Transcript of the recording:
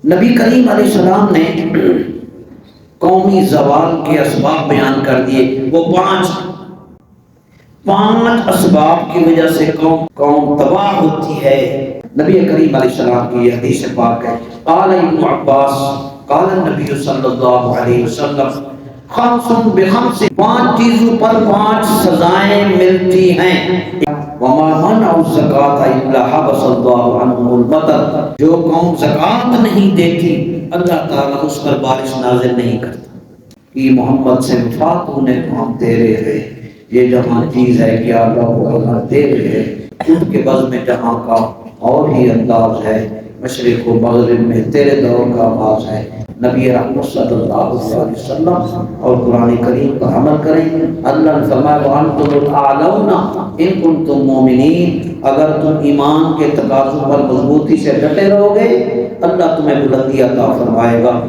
نبی کریم علیہ السلام نے قومی زوال کے اسباب بیان کر دیے۔ وہ پانچ اسباب کی وجہ سے قوم تباہ ہوتی ہے۔ نبی کریم علیہ السلام کی یہ حدیث پاک ہے۔ قال ابن عباس قال النبی صلی اللہ علیہ وسلم خمس بخمس، پانچ چیزوں پر پانچ سزائیں ملتی ہیں۔ وما منعوا الزکاۃ الا حبس اللہ عنهم المطر، جو قوم زکوٰۃ نہیں دیتی اللہ تعالیٰ اس پر بارش نازل نہیں کرتا۔ کہ محمد سے وفاتوں نے ہم تیرے ہے، یہ جہاں چیز ہے کہ اللہ کو اللہ تیرے ہے، ان کے بزم میں جہاں کا اور ہی انداز ہے، مشرق و مغرب میں تیرے دور کا آغاز ہے۔ نبی رحمت صلی اللہ علیہ وسلم اور قرآن کریم پر عمل کریں۔ اللہ نے فرمایا وَأَنْتُمُ الْأَعْلَوْنَ إِن كُنتُم مُؤْمِنِينَ، اگر تم ایمان کے تقاضوں پر مضبوطی سے ڈٹے رہو گے اللہ تمہیں بلندی عطا فرمائے گا۔